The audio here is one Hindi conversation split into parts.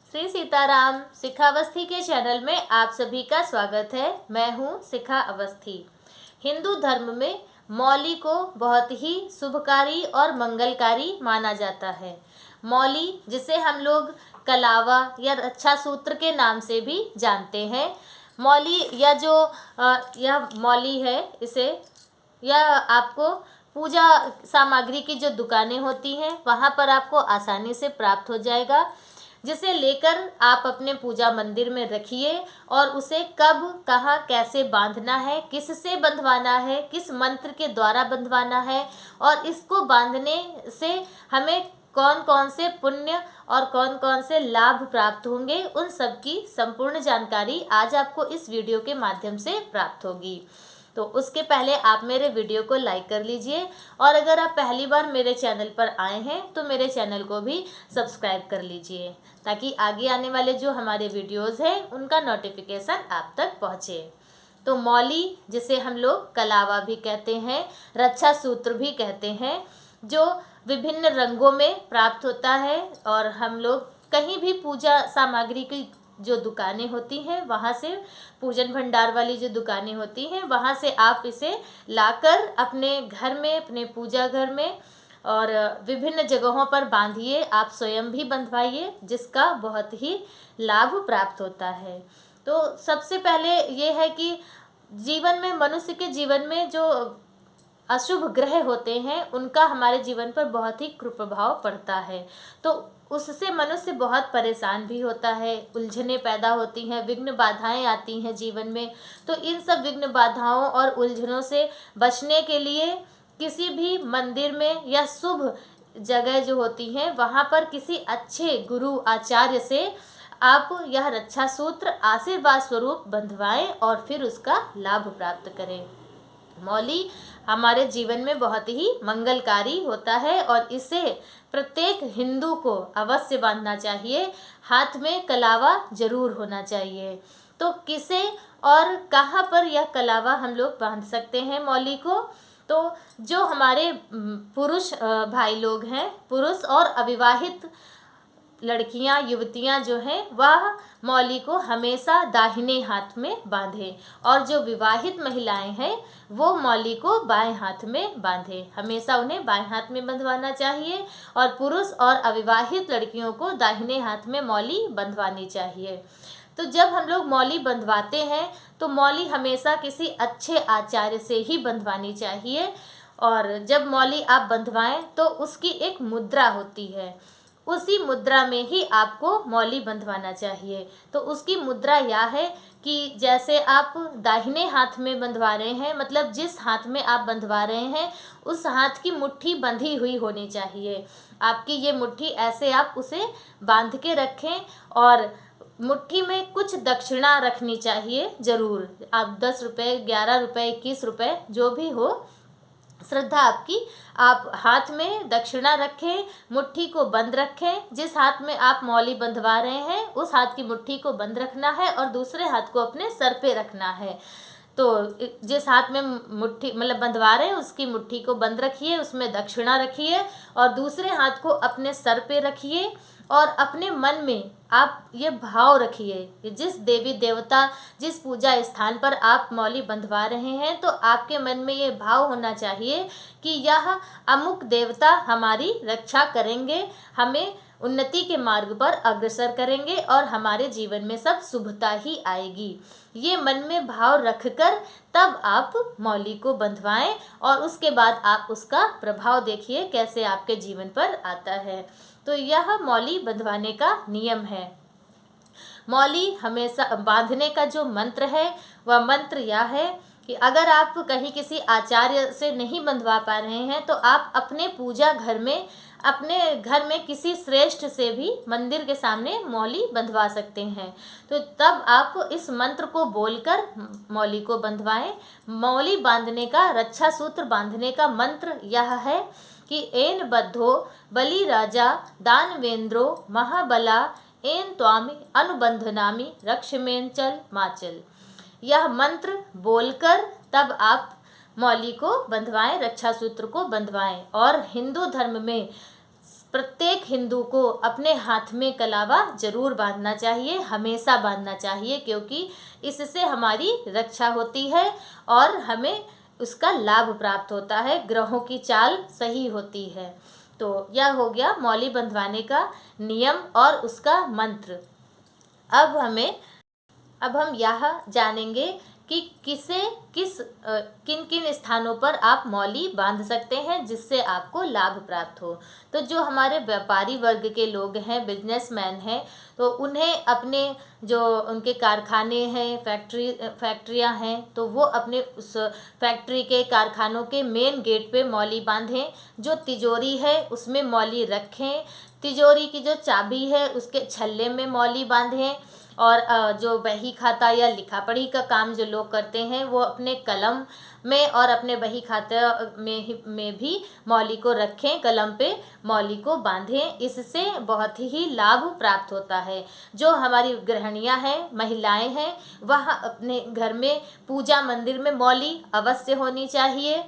श्री सीताराम शिखा अवस्थी के चैनल में आप सभी का स्वागत है। मैं हूँ शिखा अवस्थी। हिंदू धर्म में मौली को बहुत ही शुभकारी और मंगलकारी माना जाता है। मौली, जिसे हम लोग कलावा या रक्षा सूत्र के नाम से भी जानते हैं। मौली या यह मौली है, यह आपको पूजा सामग्री की जो दुकानें होती हैं वहाँ पर आपको आसानी से प्राप्त हो जाएगा, जिसे लेकर आप अपने पूजा मंदिर में रखिए और उसे कब, कहाँ, कैसे बांधना है, किससे बंधवाना है, किस मंत्र के द्वारा बंधवाना है और इसको बांधने से हमें कौन कौन से पुण्य और कौन कौन से लाभ प्राप्त होंगे, उन सब की संपूर्ण जानकारी आज आपको इस वीडियो के माध्यम से प्राप्त होगी। तो उसके पहले आप मेरे वीडियो को लाइक कर लीजिए और अगर आप पहली बार मेरे चैनल पर आए हैं तो मेरे चैनल को भी सब्सक्राइब कर लीजिए, ताकि आगे आने वाले जो हमारे वीडियोस हैं उनका नोटिफिकेशन आप तक पहुँचे। तो मौली, जिसे हम लोग कलावा भी कहते हैं, रक्षा सूत्र भी कहते हैं, जो विभिन्न रंगों में प्राप्त होता है और हम लोग कहीं भी पूजा सामग्री की जो दुकानें होती हैं वहाँ से, पूजन भंडार वाली जो दुकानें होती हैं वहाँ से आप इसे लाकर अपने घर में, अपने पूजा घर में और विभिन्न जगहों पर बांधिए। आप स्वयं भी बंधवाइए, जिसका बहुत ही लाभ प्राप्त होता है। तो सबसे पहले ये है कि जीवन में, मनुष्य के जीवन में जो अशुभ ग्रह होते हैं उनका हमारे जीवन पर बहुत ही कुप्रभाव पड़ता है। तो उससे मनुष्य बहुत परेशान भी होता है, उलझनें पैदा होती हैं, विघ्न बाधाएं आती हैं जीवन में। तो इन सब विघ्न बाधाओं और उलझनों से बचने के लिए किसी भी मंदिर में या शुभ जगह जो होती हैं वहाँ पर किसी अच्छे गुरु आचार्य से आप यह रक्षा सूत्र आशीर्वाद स्वरूप बंधवाएं और फिर उसका लाभ प्राप्त करें। मौली हमारे जीवन में बहुत ही मंगलकारी होता है और इसे प्रत्येक हिंदू को अवश्य बांधना चाहिए। हाथ में कलावा जरूर होना चाहिए। तो किसे और कहाँ पर यह कलावा हम लोग बांध सकते हैं मौली को? तो जो हमारे पुरुष भाई लोग हैं, पुरुष और अविवाहित लड़कियां, युवतियां जो हैं, वह मौली को हमेशा दाहिने हाथ में बांधें और जो विवाहित महिलाएं हैं वो मौली को बाएं हाथ में बांधें। हमेशा उन्हें बाएं हाथ में बंधवाना चाहिए और पुरुष और अविवाहित लड़कियों को दाहिने हाथ में मौली बंधवानी चाहिए। तो जब हम लोग मौली बंधवाते हैं तो मौली हमेशा किसी अच्छे आचार्य से ही बंधवानी चाहिए और जब मौली आप बंधवाएं तो उसकी एक मुद्रा होती है, उसी मुद्रा में ही आपको मौली बंधवाना चाहिए। तो उसकी मुद्रा यह है कि जैसे आप दाहिने हाथ में बंधवा रहे हैं, मतलब जिस हाथ में आप बंधवा रहे हैं उस हाथ की मुट्ठी बंधी हुई होनी चाहिए। आपकी ये मुट्ठी ऐसे आप उसे बांध के रखें और मुट्ठी में कुछ दक्षिणा रखनी चाहिए ज़रूर। आप 10 रुपये, 11 रुपये, 21 रुपये, जो भी हो श्रद्धा आपकी, आप हाथ में दक्षिणा रखें, मुट्ठी को बंद रखें। जिस हाथ में आप मौली बंधवा रहे हैं उस हाथ की मुट्ठी को बंद रखना है और दूसरे हाथ को अपने सर पे रखना है। तो जिस हाथ में मुट्ठी मतलब बंधवा रहे हैं उसकी मुट्ठी को बंद रखिए, उसमें दक्षिणा रखिए और दूसरे हाथ को अपने सर पे रखिए और अपने मन में आप ये भाव रखिए कि जिस देवी देवता, जिस पूजा स्थान पर आप मौली बंधवा रहे हैं तो आपके मन में ये भाव होना चाहिए कि यह अमुक देवता हमारी रक्षा करेंगे, हमें उन्नति के मार्ग पर अग्रसर करेंगे और हमारे जीवन में सब शुभता ही आएगी। ये मन में भाव रखकर तब आप मौली को बंधवाएं और उसके बाद आप उसका प्रभाव देखिए कैसे आपके जीवन पर आता है। तो यह मौली बंधवाने का नियम है। मौली हमेशा बांधने का जो मंत्र है वह मंत्र यह है कि अगर आप कहीं किसी आचार्य से नहीं बंधवा पा रहे हैं तो आप अपने पूजा घर में, अपने घर में किसी श्रेष्ठ से भी मंदिर के सामने मौली बंधवा सकते हैं। तो तब आप इस मंत्र को बोलकर मौली को बंधवाएं। मौली बांधने का, रक्षा सूत्र बांधने का मंत्र यह है कि एन बद्धो बलि राजा दानवेंद्रो महाबला एन त्वामि अनुबंधनामि रक्षमेंचल माचल। यह मंत्र बोलकर तब आप मौली को बंधवाएं, रक्षा सूत्र को बंधवाएं। और हिंदू धर्म में प्रत्येक हिंदू को अपने हाथ में कलावा जरूर बांधना चाहिए, हमेशा बांधना चाहिए, क्योंकि इससे हमारी रक्षा होती है और हमें उसका लाभ प्राप्त होता है, ग्रहों की चाल सही होती है। तो यह हो गया मौली बंधवाने का नियम और उसका मंत्र। अब हम यह जानेंगे कि किन किन स्थानों पर आप मौली बांध सकते हैं जिससे आपको लाभ प्राप्त हो। तो जो हमारे व्यापारी वर्ग के लोग हैं, बिजनेसमैन हैं, तो उन्हें अपने जो उनके कारखाने हैं, फैक्ट्रियां हैं, तो वो अपने उस फैक्ट्री के कारखानों के मेन गेट पे मौली बांधें। जो तिजोरी है उसमें मौली रखें, तिजोरी की जो चाबी है उसके छल्ले में मौली बांधें। और जो बही खाता या लिखा पढ़ी का काम जो लोग करते हैं वो अपने कलम में और अपने बही खाता में भी मौली को रखें, कलम पे मौली को बांधें। इससे बहुत ही लाभ प्राप्त होता है। जो हमारी गृहिणियां हैं, महिलाएं हैं, वह अपने घर में पूजा मंदिर में मौली अवश्य होनी चाहिए।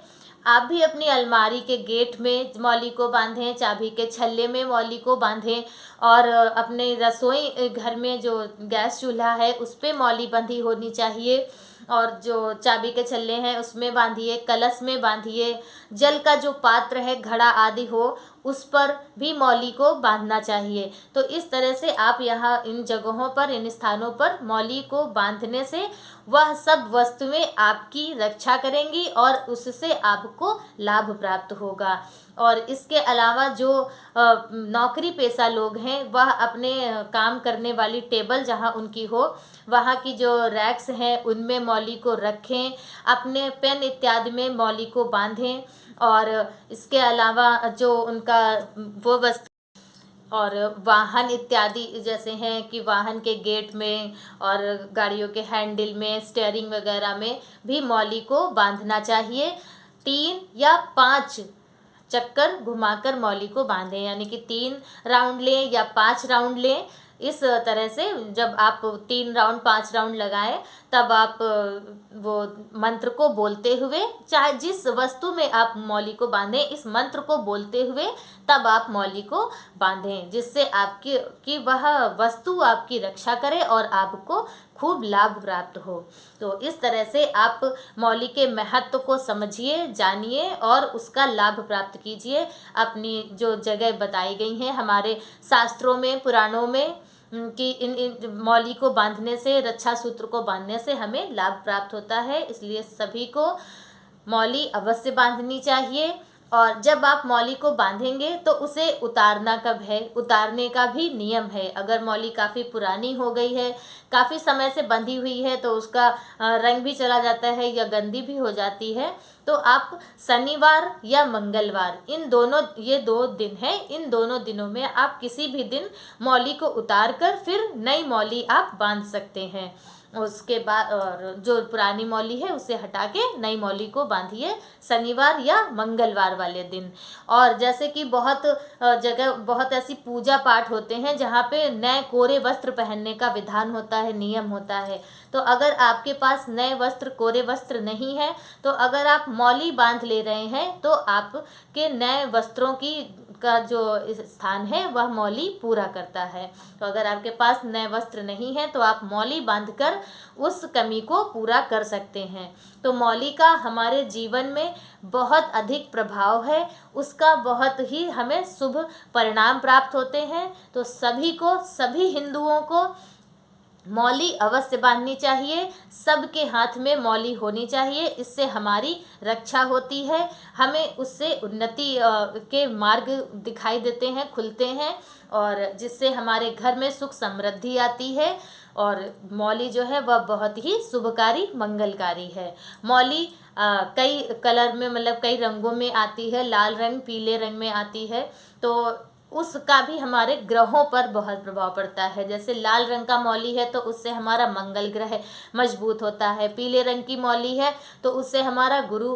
आप भी अपनी अलमारी के गेट में मौली को बांधें, चाबी के छल्ले में मौली को बांधें, और अपने रसोई घर में जो गैस चूल्हा है उस पर मौली बंधी होनी चाहिए, और जो चाबी के छल्ले हैं उसमें बांधिए, कलश में बांधिए, जल का जो पात्र है, घड़ा आदि हो, उस पर भी मौली को बांधना चाहिए। तो इस तरह से आप यहाँ इन जगहों पर, इन स्थानों पर मौली को बांधने से वह सब वस्तुएं आपकी रक्षा करेंगी और उससे आपको लाभ प्राप्त होगा। और इसके अलावा जो नौकरी पेशा लोग हैं वह अपने काम करने वाली टेबल जहाँ उनकी हो, वहाँ की जो रैक्स हैं उनमें मौली को रखें, अपने पेन इत्यादि में मौली को बांधें। और इसके अलावा जो उनका वो वस्तु और वाहन इत्यादि जैसे हैं कि वाहन के गेट में और गाड़ियों के हैंडल में, स्टीयरिंग वगैरह में भी मौली को बांधना चाहिए। 3 या 5 चक्कर घुमाकर मौली को बांधें, यानी कि 3 राउंड लें या 5 राउंड लें। इस तरह से जब आप 3 राउंड 5 राउंड लगाएं तब आप वो मंत्र को बोलते हुए, चाहे जिस वस्तु में आप मौली को बांधें, इस मंत्र को बोलते हुए तब आप मौली को बांधें, जिससे आपकी वह वस्तु आपकी रक्षा करे और आपको खूब लाभ प्राप्त हो। तो इस तरह से आप मौली के महत्व को समझिए, जानिए और उसका लाभ प्राप्त कीजिए। अपनी जो जगह बताई गई हैं हमारे शास्त्रों में, पुराणों में, कि इन मौली को बांधने से, रक्षा सूत्र को बांधने से हमें लाभ प्राप्त होता है। इसलिए सभी को मौली अवश्य बांधनी चाहिए। और जब आप मौली को बांधेंगे तो उसे उतारने का भी नियम है। अगर मौली काफ़ी पुरानी हो गई है, काफ़ी समय से बंधी हुई है, तो उसका रंग भी चला जाता है या गंदी भी हो जाती है, तो आप शनिवार या मंगलवार, ये 2 दिन हैं, इन दोनों दिनों में आप किसी भी दिन मौली को उतार कर फिर नई मौली आप बांध सकते हैं। उसके बाद और जो पुरानी मौली है उसे हटा के नई मौली को बांधिए शनिवार या मंगलवार वाले दिन। और जैसे कि बहुत जगह बहुत ऐसी पूजा पाठ होते हैं जहाँ पे नए कोरे वस्त्र पहनने का विधान होता है, नियम होता है। तो अगर आपके पास नए वस्त्र, कोरे वस्त्र नहीं है, तो अगर आप मौली बांध ले रहे हैं तो आपके नए वस्त्रों का जो स्थान है वह मौली पूरा करता है। तो अगर आपके पास नए वस्त्र नहीं है तो आप मौली बांधकर उस कमी को पूरा कर सकते हैं। तो मौली का हमारे जीवन में बहुत अधिक प्रभाव है, उसका बहुत ही हमें शुभ परिणाम प्राप्त होते हैं। तो सभी हिंदुओं को मौली अवश्य बांधनी चाहिए, सबके हाथ में मौली होनी चाहिए। इससे हमारी रक्षा होती है, हमें उससे उन्नति के मार्ग दिखाई देते हैं, खुलते हैं, और जिससे हमारे घर में सुख समृद्धि आती है। और मौली जो है वह बहुत ही शुभकारी, मंगलकारी है। मौली कई कलर में, मतलब कई रंगों में आती है, लाल रंग, पीले रंग में आती है। तो उसका भी हमारे ग्रहों पर बहुत प्रभाव पड़ता है। जैसे लाल रंग का मौली है तो उससे हमारा मंगल ग्रह मजबूत होता है, पीले रंग की मौली है तो उससे हमारा गुरु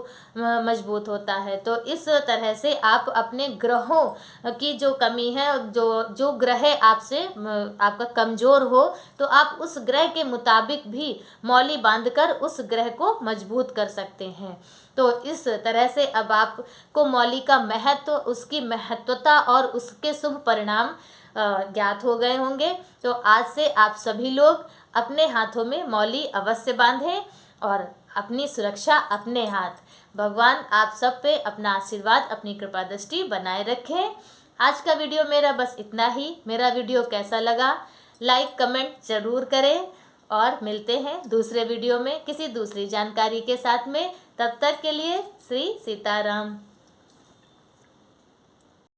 मजबूत होता है। तो इस तरह से आप अपने ग्रहों की जो कमी है, जो ग्रह आपका कमज़ोर हो, तो आप उस ग्रह के मुताबिक भी मौली बांधकर उस ग्रह को मजबूत कर सकते हैं। तो इस तरह से अब आपको मौली का महत्व, उसकी महत्वता और उसके शुभ परिणाम ज्ञात हो गए होंगे। तो आज से आप सभी लोग अपने हाथों में मौली अवश्य बांधें और अपनी सुरक्षा अपने हाथ। भगवान आप सब पे अपना आशीर्वाद, अपनी कृपा दृष्टि बनाए रखें। आज का वीडियो मेरा बस इतना ही। मेरा वीडियो कैसा लगा लाइक कमेंट ज़रूर करें और मिलते हैं दूसरे वीडियो में किसी दूसरी जानकारी के साथ में। तब तक के लिए श्री सीताराम।